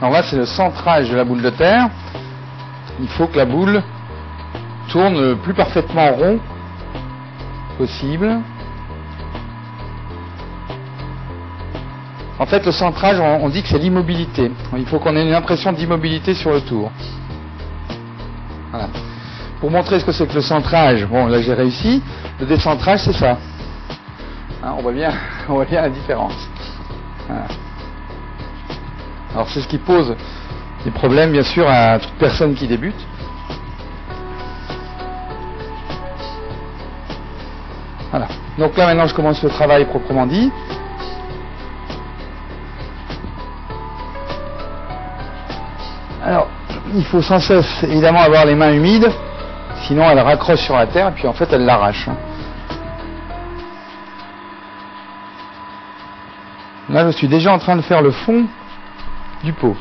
Alors là, c'est le centrage de la boule de terre. Il faut que la boule tourne le plus parfaitement rond possible. En fait, le centrage, on dit que c'est l'immobilité. Il faut qu'on ait une impression d'immobilité sur le tour. Voilà. Pour montrer ce que c'est que le centrage, bon, là j'ai réussi. Le décentrage, c'est ça. Hein, on voit bien la différence. Voilà. Alors c'est ce qui pose des problèmes, bien sûr, à toute personne qui débute. Voilà. Donc là maintenant je commence le travail proprement dit. Alors, il faut sans cesse évidemment avoir les mains humides, sinon elle raccroche sur la terre et puis en fait elle l'arrache. Là je suis déjà en train de faire le fond du pot.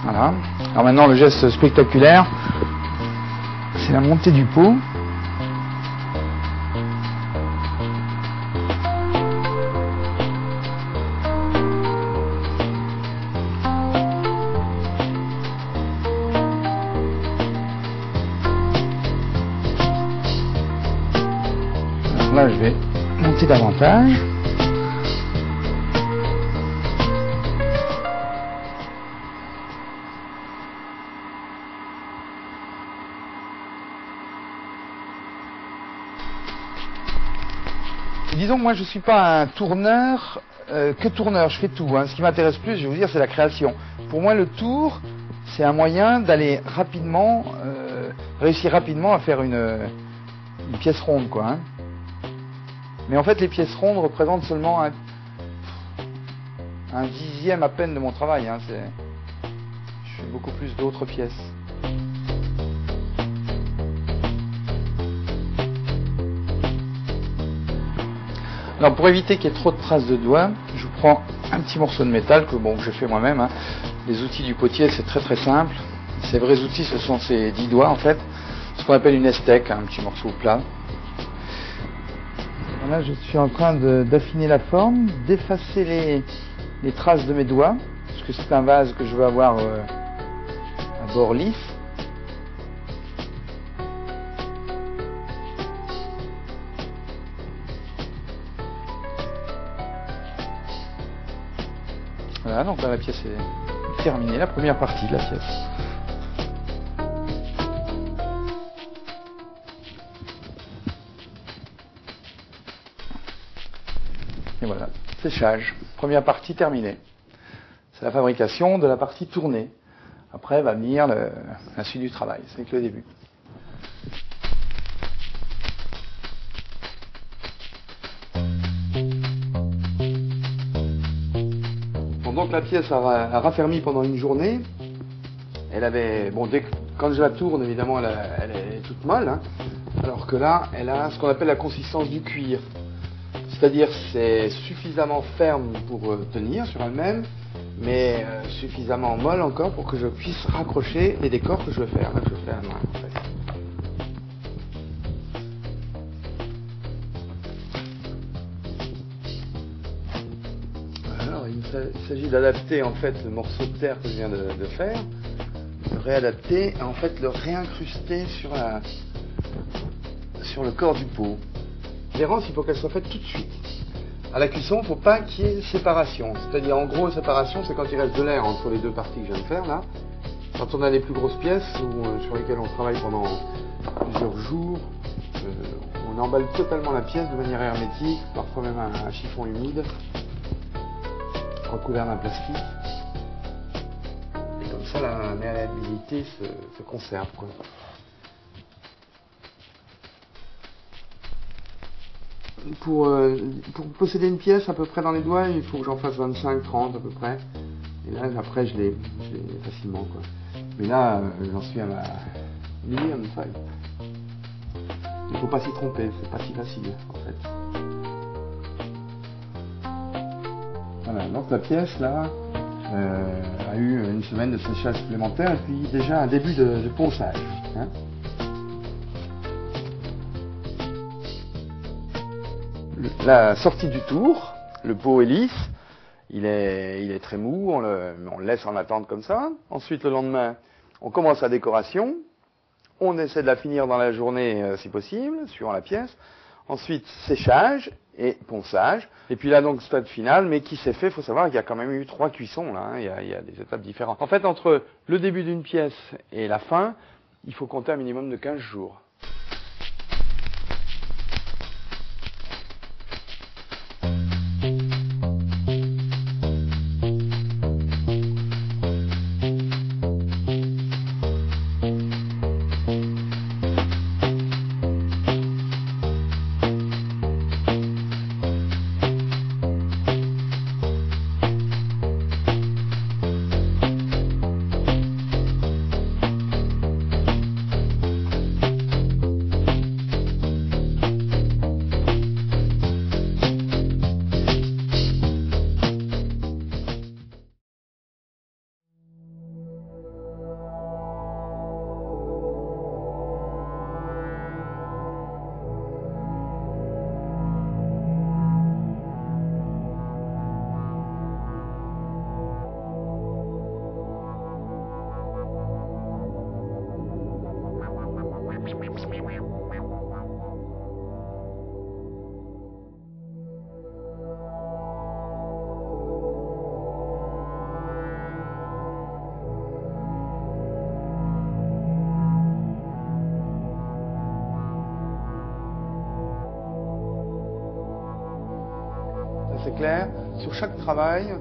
Voilà. Alors maintenant le geste spectaculaire, c'est la montée du pot. Alors là je vais monter davantage. Disons que moi je ne suis pas un tourneur, que tourneur, je fais tout. Hein. Ce qui m'intéresse plus, je vais vous dire, c'est la création. Pour moi le tour, c'est un moyen d'aller rapidement, réussir rapidement à faire une pièce ronde, quoi. Hein. Mais en fait les pièces rondes représentent seulement un dixième à peine de mon travail. Hein. Je fais beaucoup plus d'autres pièces. Alors pour éviter qu'il y ait trop de traces de doigts, je prends un petit morceau de métal que j'ai fait moi-même. Hein. Les outils du potier, c'est très très simple. Ces vrais outils, ce sont ces 10 doigts en fait, ce qu'on appelle une estèque, un petit morceau plat. Là, je suis en train d'affiner la forme, d'effacer les traces de mes doigts, parce que c'est un vase que je veux avoir à bord lisse. Voilà, donc là la pièce est terminée, la première partie de la pièce. Et voilà, séchage, première partie terminée. C'est la fabrication de la partie tournée. Après va venir la suite du travail, c'est que le début. Donc la pièce a raffermi pendant une journée. Elle avait, quand je la tourne, évidemment, elle est toute molle. Hein, alors que là, elle a ce qu'on appelle la consistance du cuir. C'est-à-dire c'est suffisamment ferme pour tenir sur elle-même, mais suffisamment molle encore pour que je puisse raccrocher les décors que je veux faire. Là, je fais à la main, en fait. Il s'agit d'adapter en fait le morceau de terre que je viens de faire, de réadapter et en fait le réincruster sur le corps du pot. L'errance, il faut qu'elle soit faite tout de suite. À la cuisson, il ne faut pas qu'il y ait séparation. C'est-à-dire en gros, séparation, c'est quand il reste de l'air entre les deux parties que je viens de faire là. Quand on a les plus grosses pièces sur lesquelles on travaille pendant plusieurs jours, on emballe totalement la pièce de manière hermétique, parfois même un chiffon humide, recouvert d'un plastique, et comme ça la malléabilité se conserve, quoi. Pour posséder une pièce à peu près dans les doigts, il faut que j'en fasse 25-30 à peu près, et là après je l'ai facilement, quoi. Mais là j'en suis à ma millième feuille. Il ne faut pas s'y tromper, c'est pas si facile en fait. Voilà, donc la pièce là a eu une semaine de séchage supplémentaire et puis déjà un début de ponçage. Hein. La sortie du tour, le pot est lisse, il est très mou, on le laisse en attente comme ça. Ensuite, le lendemain, on commence la décoration. On essaie de la finir dans la journée si possible, suivant la pièce. Ensuite, séchage et ponçage. Et puis là, donc, stade final, mais qui s'est fait, il faut savoir qu'il y a quand même eu 3 cuissons, là, hein. Il y a des étapes différentes. En fait, entre le début d'une pièce et la fin, il faut compter un minimum de 15 jours. C'est clair, sur chaque travail,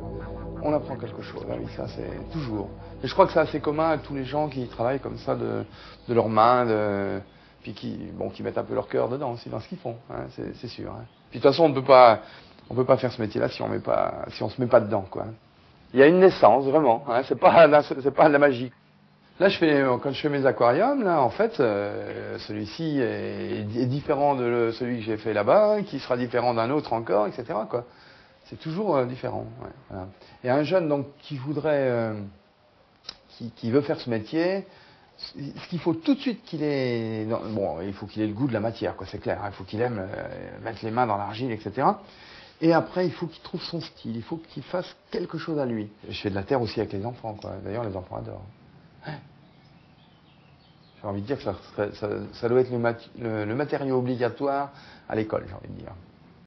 on apprend quelque chose. Ah oui, ça c'est toujours. Et je crois que c'est assez commun à tous les gens qui travaillent comme ça de leurs mains, puis qui mettent un peu leur cœur dedans aussi, dans ce qu'ils font, hein, c'est sûr. Hein. Puis de toute façon, on peut pas faire ce métier-là si on se met pas dedans, quoi. Il y a une naissance, vraiment, hein, c'est pas de la magie. Là, quand je fais mes aquariums, là, en fait, celui-ci est différent de celui que j'ai fait là-bas, qui sera différent d'un autre encore, etc., quoi. C'est toujours différent. Ouais, voilà. Et un jeune donc qui voudrait, qui veut faire ce métier, ce qu'il faut tout de suite qu'il ait, bon, il faut qu'il ait le goût de la matière, quoi, c'est clair. Hein, il faut qu'il aime mettre les mains dans l'argile, etc. Et après, il faut qu'il trouve son style. Il faut qu'il fasse quelque chose à lui. Je fais de la terre aussi avec les enfants, quoi. D'ailleurs, les enfants adorent. Ouais. J'ai envie de dire que ça doit être le matériau obligatoire à l'école, j'ai envie de dire.